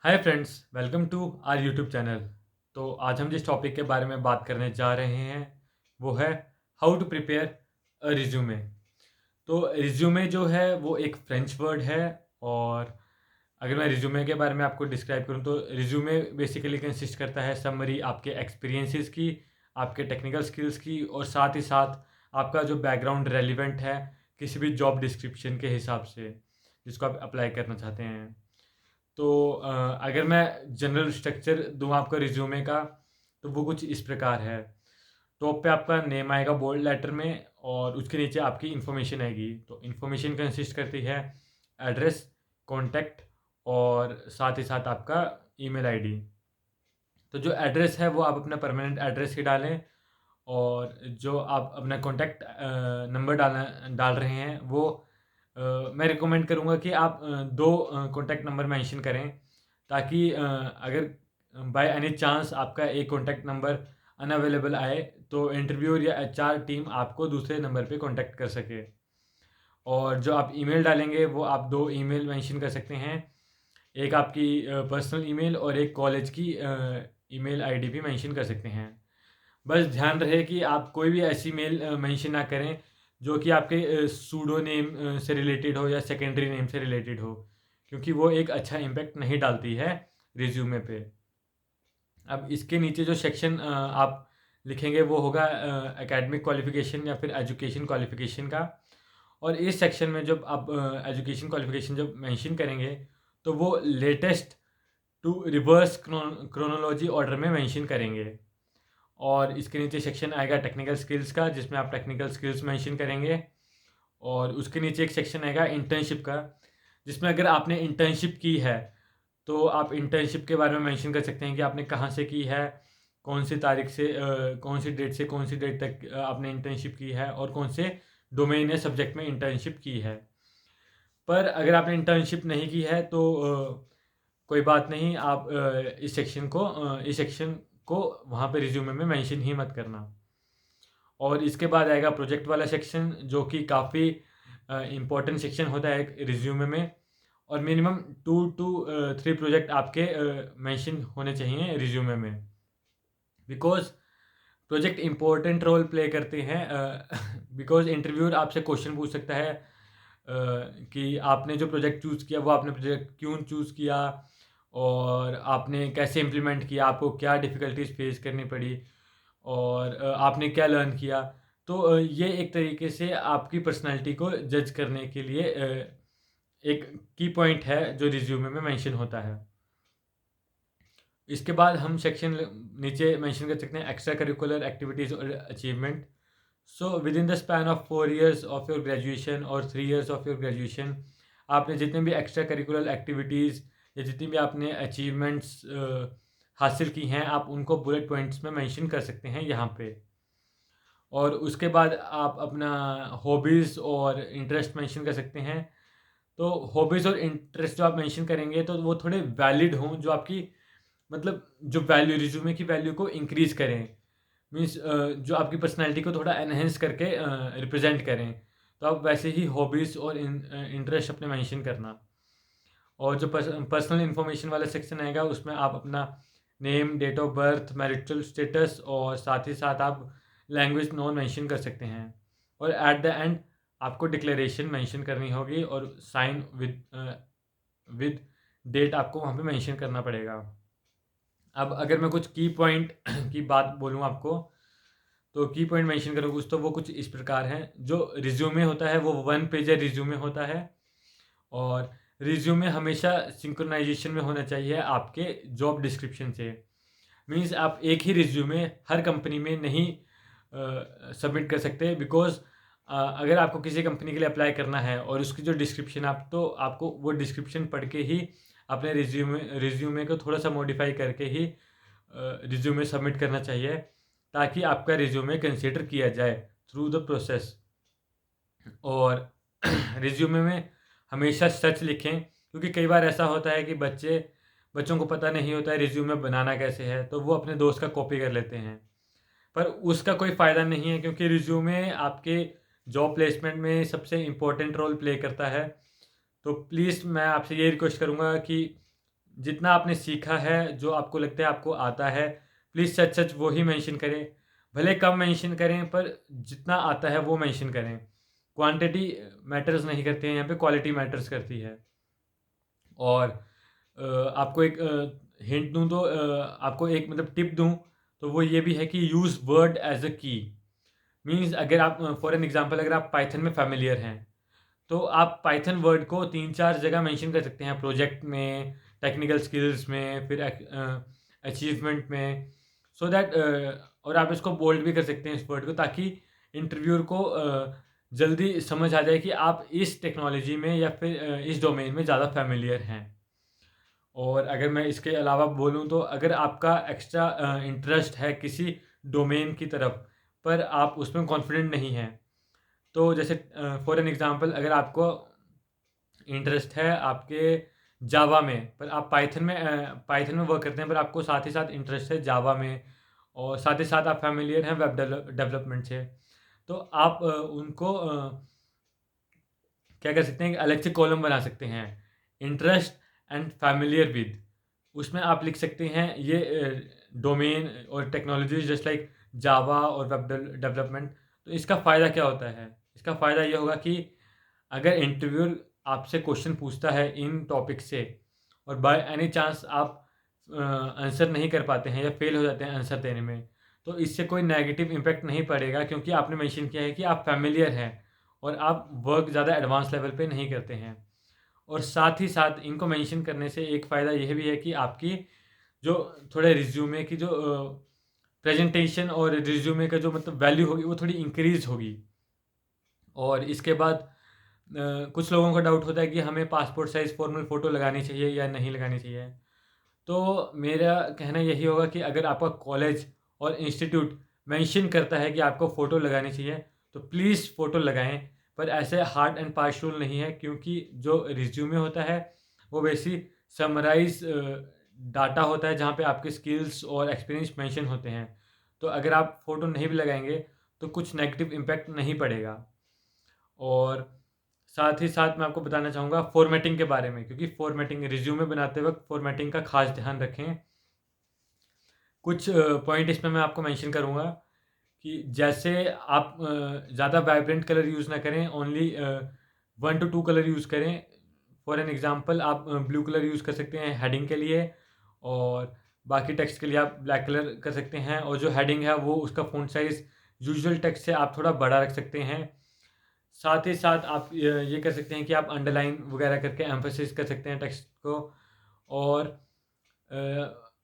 Hi friends, welcome to our YouTube channel. तो आज हम जिस टॉपिक के बारे में बात करने जा रहे हैं वो है how to prepare a resume. तो रिज्यूमे जो है वो एक फ्रेंच वर्ड है। और अगर मैं रिज्यूमे के बारे में आपको डिस्क्राइब करूं तो रिज्यूमे बेसिकली कंसिस्ट करता है समरी आपके एक्सपीरियंसेस की, आपके टेक्निकल स्किल्स की, और साथ ही साथ आपका जो बैकग्राउंड रेलिवेंट है किसी भी जॉब डिस्क्रिप्शन के हिसाब से जिसको आप अप्लाई करना चाहते हैं। तो अगर मैं जनरल स्ट्रक्चर दूँ आपको रिज्यूमे का तो वो कुछ इस प्रकार है। टॉप पे आपका नेम आएगा बोल्ड लेटर में और उसके नीचे आपकी इन्फॉर्मेशन आएगी। तो इन्फॉर्मेशन कंसिस्ट करती है एड्रेस, कॉन्टैक्ट और साथ ही साथ आपका ईमेल आईडी। तो जो एड्रेस है वो आप अपना परमानेंट एड्रेस ही डालें, और जो आप अपना कॉन्टैक्ट नंबर डाल रहे हैं वो मैं रिकमेंड करूँगा कि आप दो कॉन्टैक्ट नंबर मेंशन करें, ताकि अगर बाय एनी चांस आपका एक कॉन्टैक्ट नंबर अनअवेलेबल आए तो इंटरव्यूअर या एचआर टीम आपको दूसरे नंबर पे कॉन्टैक्ट कर सके। और जो आप ईमेल डालेंगे वो आप दो ईमेल मेंशन कर सकते हैं, एक आपकी पर्सनल ईमेल और एक कॉलेज की ईमेल आईडी भी मेंशन कर सकते हैं। बस ध्यान रहे कि आप कोई भी ऐसी मेल मेंशन ना करें जो कि आपके सूडो नेम से रिलेटेड हो या सेकेंडरी नेम से रिलेटेड हो, क्योंकि वो एक अच्छा इम्पैक्ट नहीं डालती है रिज्यूमे पे। अब इसके नीचे जो सेक्शन आप लिखेंगे वो होगा एकेडमिक क्वालिफिकेशन या फिर एजुकेशन क्वालिफिकेशन का। और इस सेक्शन में जब आप एजुकेशन क्वालिफिकेशन जब मेंशन करेंगे तो वो latest to reverse chronology order में मेंशन करेंगे। और इसके नीचे सेक्शन आएगा टेक्निकल स्किल्स का, जिसमें आप टेक्निकल स्किल्स मेंशन करेंगे। और उसके नीचे एक सेक्शन आएगा इंटर्नशिप का, जिसमें अगर आपने इंटर्नशिप की है तो आप इंटर्नशिप के बारे में मेंशन कर सकते हैं कि आपने कहाँ से की है, कौन सी तारीख से कौन सी डेट से कौन सी डेट तक आपने इंटर्नशिप की है, और कौन से डोमेन या सब्जेक्ट में इंटर्नशिप की है। पर अगर आपने इंटर्नशिप नहीं की है तो कोई बात नहीं, आप इस सेक्शन को वहाँ पे रिज्यूमे में मेंशन ही मत करना। और इसके बाद आएगा प्रोजेक्ट वाला सेक्शन, जो कि काफ़ी इम्पोर्टेंट सेक्शन होता है एक रिज्यूमे में। और मिनिमम 2 to 3 प्रोजेक्ट आपके मेंशन होने चाहिए रिज्यूमे में, because project important role play करते हैं। बिकॉज इंटरव्यूअर आपसे क्वेश्चन पूछ सकता है कि आपने जो प्रोजेक्ट चूज़ किया वो आपने प्रोजेक्ट क्यों चूज़ किया, और आपने कैसे इम्प्लीमेंट किया, आपको क्या डिफ़िकल्टीज फेस करनी पड़ी, और आपने क्या लर्न किया। तो ये एक तरीके से आपकी पर्सनैलिटी को जज करने के लिए एक की पॉइंट है जो रिज्यूमे में मेंशन होता है। इसके बाद हम सेक्शन नीचे मेंशन कर सकते हैं एक्स्ट्रा करिकुलर एक्टिविटीज़ और achievement. So with in the span of 4 years of your graduation और 3 years ऑफ योर ग्रेजुएशन, आपने जितने भी एक्स्ट्रा करिकुलर एक्टिविटीज़ या जितनी भी आपने अचीवमेंट्स हासिल की हैं, आप उनको बुलेट पॉइंट्स में मेंशन कर सकते हैं यहाँ पे। और उसके बाद आप अपना हॉबीज़ और इंटरेस्ट मेंशन कर सकते हैं। तो हॉबीज़ और इंटरेस्ट जो आप मेंशन करेंगे तो वो थोड़े वैलिड हों, जो आपकी मतलब जो वैल्यू रिज्यूमे की वैल्यू को इंक्रीज़ करें। मीन्स जो आपकी पर्सनैलिटी को थोड़ा एनहेंस करके रिप्रेजेंट करें। तो आप वैसे ही हॉबीज़ और इंटरेस्ट अपने मेंशन करना। और जो पर्सनल इन्फॉर्मेशन वाला सेक्शन आएगा उसमें आप अपना name, date of birth, marital status और साथ ही साथ आप लैंग्वेज नॉन मेंशन कर सकते हैं। और एट द एंड आपको डिक्लेरेशन मेंशन करनी होगी और साइन विद डेट आपको वहाँ पे मेंशन करना पड़ेगा। अब अगर मैं कुछ की पॉइंट की बात बोलूँ आपको, तो की पॉइंट मेंशन करूँ कुछ, तो वो कुछ इस प्रकार हैं। जो रिज्यूमे होता है वो 1 पेजर रिज्यूमे होता है। और रिज्यूमे हमेशा सिंक्रोनाइजेशन में होना चाहिए आपके जॉब डिस्क्रिप्शन से। मीन्स आप एक ही रिज्यूमे हर कंपनी में नहीं सबमिट कर सकते, बिकॉज अगर आपको किसी कंपनी के लिए अप्लाई करना है और उसकी जो डिस्क्रिप्शन, आप तो आपको वो डिस्क्रिप्शन पढ़ के ही अपने रिज्यूमे को थोड़ा सा मॉडिफाई करके ही रिज्यूमे सबमिट करना चाहिए, ताकि आपका रिज्यूमे कंसिडर किया जाए थ्रू द प्रोसेस। और रिज्यूमे में हमेशा सच लिखें, क्योंकि कई बार ऐसा होता है कि बच्चों को पता नहीं होता है रिज्यूमे बनाना कैसे है, तो वो अपने दोस्त का कॉपी कर लेते हैं। पर उसका कोई फ़ायदा नहीं है, क्योंकि रिज्यूमे आपके जॉब प्लेसमेंट में सबसे इम्पोर्टेंट रोल प्ले करता है। तो प्लीज़ मैं आपसे ये रिक्वेस्ट करूँगा कि जितना आपने सीखा है, जो आपको लगता है आपको आता है, प्लीज़ सच सच वो ही मेंशन करें। भले कम मेंशन करें, पर जितना आता है वो मेंशन करें। क्वांटिटी मैटर्स नहीं करती है यहाँ पे, क्वालिटी मैटर्स करती है। और आपको एक हिंट दूँ तो आपको एक मतलब टिप दूँ तो वो ये भी है कि यूज़ वर्ड एज़ अ की। मीन्स अगर आप फॉर एन एग्जांपल अगर आप पाइथन में फ़ैमिलियर हैं, तो आप पाइथन वर्ड को 3-4 जगह मेंशन कर सकते हैं, प्रोजेक्ट में, टेक्निकल स्किल्स में, फिर अचीवमेंट में, सो दैट और आप इसको बोल्ड भी कर सकते हैं इस वर्ड को, ताकि इंटरव्यूअर को जल्दी समझ आ जाए कि आप इस टेक्नोलॉजी में या फिर इस डोमेन में ज़्यादा फ़ैमिलियर हैं। और अगर मैं इसके अलावा बोलूँ तो अगर आपका एक्स्ट्रा इंटरेस्ट है किसी डोमेन की तरफ, पर आप उसमें कॉन्फिडेंट नहीं हैं, तो जैसे फॉर एन एग्जांपल अगर आपको इंटरेस्ट है आपके जावा में, पर आप पाइथन में वर्क करते हैं, पर आपको साथ ही साथ इंटरेस्ट है जावा में, और साथ ही साथ आप फैमिलियर हैं वेब डेवलपमेंट से, तो आप उनको क्या कर सकते हैं, अलग से कॉलम बना सकते हैं, इंटरेस्ट एंड फैमिलियर विद। उसमें आप लिख सकते हैं ये डोमेन और टेक्नोलॉजीज जस्ट लाइक जावा और वेब डेवलपमेंट। तो इसका फ़ायदा क्या होता है? इसका फ़ायदा ये होगा कि अगर इंटरव्यूअर आपसे क्वेश्चन पूछता है इन टॉपिक से, और बाय एनी चांस आप आंसर नहीं कर पाते हैं या फेल हो जाते हैं आंसर देने में, तो इससे कोई नेगेटिव इम्पैक्ट नहीं पड़ेगा, क्योंकि आपने मेंशन किया है कि आप फैमिलियर हैं और आप वर्क ज़्यादा एडवांस लेवल पे नहीं करते हैं। और साथ ही साथ इनको मेंशन करने से एक फ़ायदा यह भी है कि आपकी जो थोड़े रिज्यूमे की जो प्रेजेंटेशन और रिज्यूमे का जो मतलब वैल्यू होगी वो थोड़ी इंक्रीज़ होगी। और इसके बाद कुछ लोगों का डाउट होता है कि हमें पासपोर्ट साइज़ फॉर्मल फ़ोटो लगानी चाहिए या नहीं लगानी चाहिए। तो मेरा कहना यही होगा कि अगर आपका कॉलेज और इंस्टीट्यूट मेंशन करता है कि आपको फ़ोटो लगानी चाहिए, तो प्लीज़ फ़ोटो लगाएँ। पर ऐसे हार्ड एंड फास्ट रूल नहीं है, क्योंकि जो रिज्यूमे होता है वो वैसी समराइज़ डाटा होता है जहाँ पे आपके स्किल्स और एक्सपीरियंस मेंशन होते हैं। तो अगर आप फ़ोटो नहीं भी लगाएँगे तो कुछ नेगेटिव इम्पैक्ट नहीं पड़ेगा। और साथ ही साथ मैं आपको बताना चाहूँगा फ़ॉर्मेटिंग के बारे में, क्योंकि फ़ॉर्मेटिंग रिज्यूमे बनाते वक़्त फ़ॉर्मेटिंग का ख़ास ध्यान रखें। कुछ पॉइंट इसमें मैं आपको मेंशन करूँगा कि जैसे आप ज़्यादा वाइब्रेंट कलर यूज़ ना करें, ओनली 1 टू 2 कलर यूज़ करें। फॉर एन एग्ज़ाम्पल आप ब्लू कलर यूज़ कर सकते हैं हेडिंग के लिए, और बाकी टेक्स्ट के लिए आप ब्लैक कलर कर सकते हैं, और जो हेडिंग है वो उसका फ़ॉन्ट साइज़ यूजुअल टेक्स्ट से आप थोड़ा बड़ा रख सकते हैं। साथ ही साथ आप ये कर सकते हैं कि आप अंडरलाइन वगैरह करके एम्फेसिस कर सकते हैं टेक्स्ट को। और अ,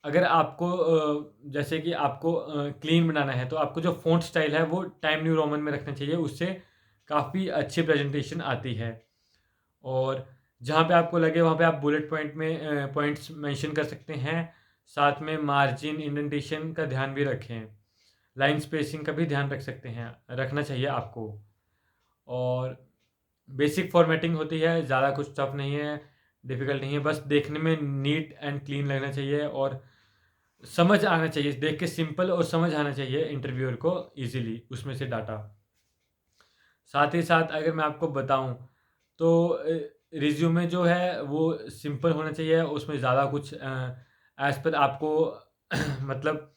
अगर आपको जैसे कि आपको क्लीन बनाना है, तो आपको जो फ़ॉन्ट स्टाइल है वो टाइम न्यू रोमन में रखना चाहिए, उससे काफ़ी अच्छी प्रेजेंटेशन आती है। और जहाँ पे आपको लगे वहाँ पे आप बुलेट पॉइंट में पॉइंट्स मेंशन कर सकते हैं। साथ में मार्जिन इंडेंटेशन का ध्यान भी रखें, लाइन स्पेसिंग का भी ध्यान रख सकते हैं, रखना चाहिए आपको। और बेसिक फॉर्मेटिंग होती है, ज़्यादा कुछ टफ नहीं है, डिफ़िकल्ट नहीं है, बस देखने में नीट एंड क्लीन लगना चाहिए, और समझ आना चाहिए, देख के सिंपल और समझ आना चाहिए इंटरव्यूअर को ईज़िली उसमें से डाटा। साथ ही साथ अगर मैं आपको बताऊँ तो रिज़्यूमे जो है वो सिंपल होना चाहिए, उसमें ज़्यादा कुछ एज़ पर आपको मतलब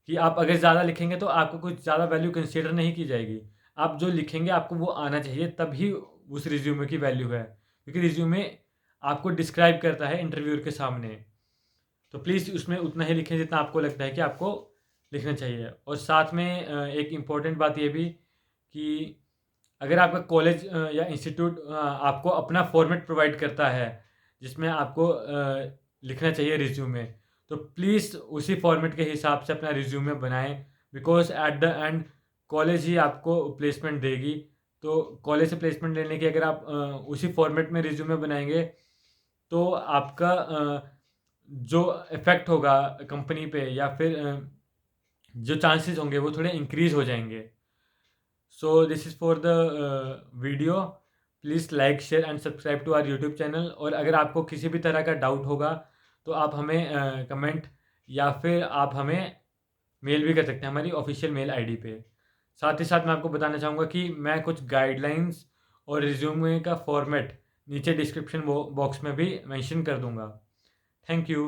कि आप अगर ज़्यादा लिखेंगे तो आपको कुछ ज़्यादा वैल्यू कंसीडर नहीं की जाएगी। आप जो लिखेंगे आपको वो आना चाहिए, तभी उस रिज़्यूमे की वैल्यू है। क्योंकि रिज़्यूमे आपको डिस्क्राइब करता है इंटरव्यूअर के सामने। तो प्लीज़ उसमें उतना ही लिखें जितना आपको लगता है कि आपको लिखना चाहिए। और साथ में एक इम्पॉर्टेंट बात ये भी कि अगर आपका कॉलेज या इंस्टीट्यूट आपको अपना फॉर्मेट प्रोवाइड करता है जिसमें आपको लिखना चाहिए रिज्यूमे, तो प्लीज़ उसी फॉर्मेट के हिसाब से अपना रिज्यूमे बनाएं, because at the end college ही आपको प्लेसमेंट देगी। तो कॉलेज से प्लेसमेंट लेने की अगर आप उसी फॉर्मेट में रिज्यूमे बनाएंगे, तो आपका जो इफ़ेक्ट होगा कंपनी पे, या फिर जो चांसेस होंगे वो थोड़े इंक्रीज़ हो जाएंगे। So this is for the video. Please like share and subscribe to our YouTube channel. और अगर आपको किसी भी तरह का डाउट होगा तो आप हमें कमेंट या फिर आप हमें मेल भी कर सकते हैं हमारी ऑफिशियल मेल आईडी पे। साथ ही साथ मैं आपको बताना चाहूँगा कि मैं कुछ गाइडलाइंस और रिज्यूमे का फॉर्मेट नीचे डिस्क्रिप्शन बॉक्स में भी मेंशन कर दूँगा। Thank you.